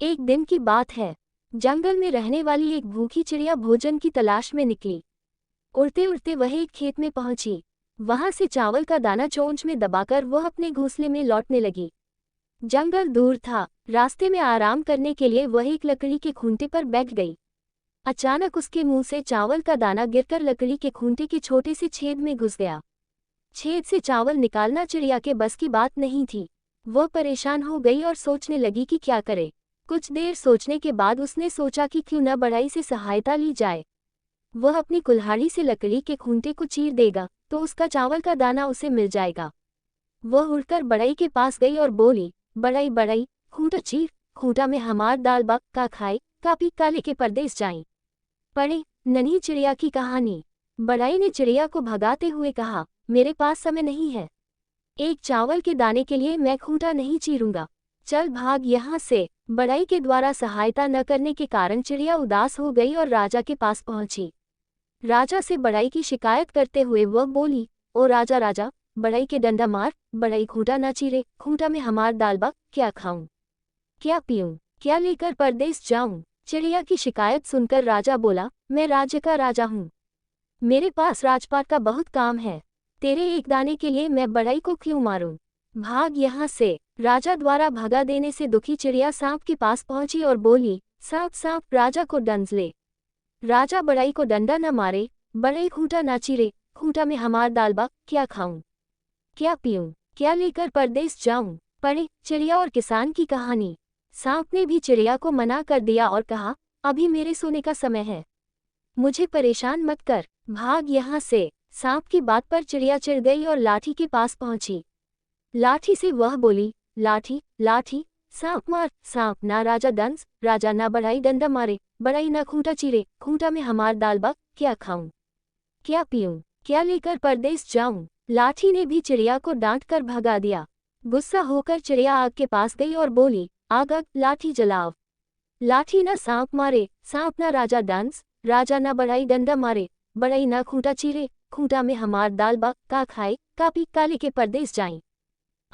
एक दिन की बात है। जंगल में रहने वाली एक भूखी चिड़िया भोजन की तलाश में निकली। उड़ते उड़ते वह एक खेत में पहुंची। वहां से चावल का दाना चोंच में दबाकर वह अपने घोंसले में लौटने लगी। जंगल दूर था। रास्ते में आराम करने के लिए वह एक लकड़ी के खूंटे पर बैठ गई। अचानक उसके मुंह से चावल का दाना गिरकर लकड़ी के खूंटे के छोटे से छेद में घुस गया। छेद से चावल निकालना चिड़िया के बस की बात नहीं थी। वह परेशान हो गई और सोचने लगी कि क्या करे। कुछ देर सोचने के बाद उसने सोचा कि क्यों न बढ़ई से सहायता ली जाए। वह अपनी कुल्हाड़ी से लकड़ी के खूंटे को चीर देगा तो उसका चावल का दाना उसे मिल जाएगा। वह उड़कर बढ़ई के पास गई और बोली, बढ़ई बढ़ई, खूंटा चीर, खूंटा में हमार दाल बक का खाए, कापी काले के परदेस जाई। पढ़े नन्ही चिड़िया की कहानी। बढ़ई ने चिड़िया को भगाते हुए कहा, मेरे पास समय नहीं है। एक चावल के दाने के लिए मैं खूंटा नहीं चीरूंगा। चल भाग यहाँ से। बढ़ई के द्वारा सहायता न करने के कारण चिड़िया उदास हो गई और राजा के पास पहुंची। राजा से बढ़ई की शिकायत करते हुए वह बोली, ओ राजा राजा, बढ़ई के डंडा मार, बढ़ई खूंटा न चीरे, खूंटा में हमार दाल बक, क्या खाऊं, क्या पीऊं, क्या लेकर परदेस जाऊं। चिड़िया की शिकायत सुनकर राजा बोला, मैं राज्य का राजा हूँ। मेरे पास राजपाट का बहुत काम है। तेरे एक दाने के लिए मैं बढ़ई को क्यों मारूं। भाग यहाँ से। राजा द्वारा भगा देने से दुखी चिड़िया सांप के पास पहुंची और बोली, सांप सांप, राजा को डंज ले। राजा बढ़ई को डंडा न मारे, बढ़ई खूंटा न चीरे, खूंटा में हमार दाल बक, क्या खाऊं, क्या पीऊं, क्या लेकर परदेस जाऊं। पढ़े चिड़िया और किसान की कहानी। सांप ने भी चिड़िया को मना कर दिया और कहा, अभी मेरे सोने का समय है, मुझे परेशान मत कर, भाग यहाँ से। सांप की बात पर चिड़िया चिढ़ गई और लाठी के पास पहुंची। लाठी से वह बोली, लाठी लाठी, सांप मार, सांप ना राजा डंस, राजा ना बढ़ई डंडा मारे, बढ़ई ना खूंटा चीरे, खूंटा में हमार दाल बक, क्या खाऊं, क्या पीऊं, क्या लेकर परदेस जाऊं। लाठी ने भी चिड़िया को डांट कर भगा दिया। गुस्सा होकर चिड़िया आग के पास गई और बोली, आग आग, लाठी जलाओ। लाठी ना सांप मारे, सांप ना राजा डांस, राजा ना बढ़ई डंडा मारे, बढ़ई ना खूंटा चीरे, खूंटा में हमार दाल बक, का खाए, कापी काले के परदेस जाई।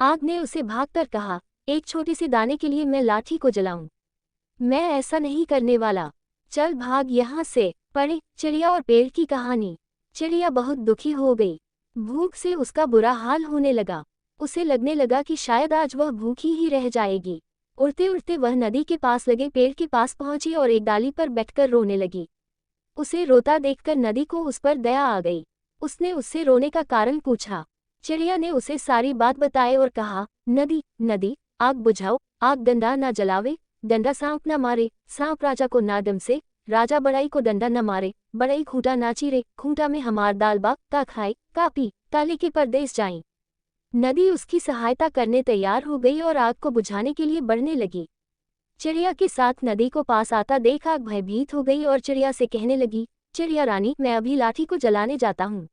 आग ने उसे भागकर कहा, एक छोटे से दाने के लिए मैं लाठी को जलाऊं? मैं ऐसा नहीं करने वाला। चल भाग यहाँ से। पढ़े चिड़िया और पेड़ की कहानी। चिड़िया बहुत दुखी हो गई। भूख से उसका बुरा हाल होने लगा। उसे लगने लगा कि शायद आज वह भूखी ही रह जाएगी। उड़ते उड़ते वह नदी के पास लगे पेड़ के पास पहुंची और एक डाली पर बैठकर रोने लगी। उसे रोता देखकर नदी को उस पर दया आ गई। उसने उससे रोने का कारण पूछा। चिड़िया ने उसे सारी बात बताई और कहा, नदी नदी, आग बुझाओ, आग डंडा ना जलावे, डंडा सांप ना मारे, सांप राजा को ना डमसे, राजा बढ़ई को डंडा न मारे, बढ़ई खूंटा ना चीरे, खूंटा में हमार दाल बक, का खाए, का पी, काले के परदेस जाई। नदी उसकी सहायता करने तैयार हो गई और आग को बुझाने के लिए बढ़ने लगी। चिड़िया के साथ नदी को पास आता देख आग भयभीत हो गई और चिड़िया से कहने लगी, चिड़िया रानी, मैं अभी लाठी को जलाने जाता हूँ,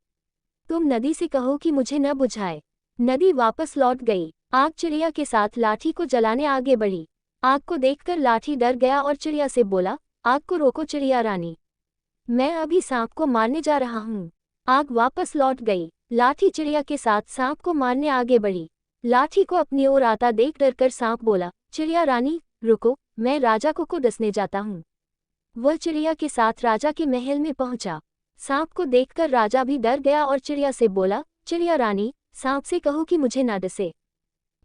तुम नदी से कहो कि मुझे न बुझाए। नदी वापस लौट गई। आग चिड़िया के साथ लाठी को जलाने आगे बढ़ी। आग को देखकर लाठी डर गया और चिड़िया से बोला, आग को रोको चिड़िया रानी, मैं अभी सांप को मारने जा रहा हूँ। आग वापस लौट गई। लाठी चिड़िया के साथ सांप को मारने आगे बढ़ी। लाठी को अपनी ओर आता देख डरकर सांप बोला, चिड़िया रानी रुको, मैं राजा को डसने जाता हूँ। वह चिड़िया के साथ राजा के महल में पहुंचा। सांप को देखकर राजा भी डर गया और चिड़िया से बोला, चिड़िया रानी, सांप से कहो कि मुझे ना डसे,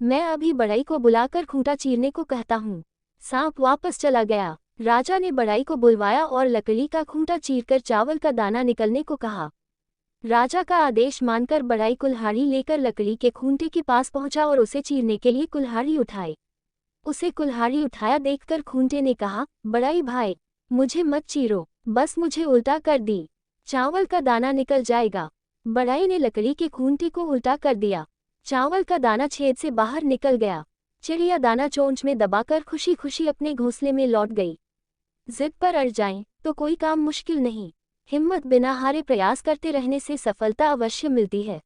मैं अभी बढ़ई को बुलाकर खूंटा चीरने को कहता हूँ। सांप वापस चला गया। राजा ने बढ़ई को बुलवाया और लकड़ी का खूंटा चीरकर चावल का दाना निकलने को कहा। राजा का आदेश मानकर बढ़ई कुल्हाड़ी लेकर लकड़ी के खूंटे के पास पहुंचा और उसे चीरने के लिए कुल्हाड़ी उठाई। उसे कुल्हाड़ी उठाया देखकर खूंटे ने कहा, बढ़ई भाई, मुझे मत चीरो, बस मुझे उल्टा कर दी, चावल का दाना निकल जाएगा। बढ़ई ने लकड़ी के खूंटे को उल्टा कर दिया। चावल का दाना छेद से बाहर निकल गया। चिड़िया दाना चोंच में दबाकर खुशी खुशी अपने घोंसले में लौट गई। जिद पर अड़ जाएं तो कोई काम मुश्किल नहीं। हिम्मत बिना हारे प्रयास करते रहने से सफलता अवश्य मिलती है।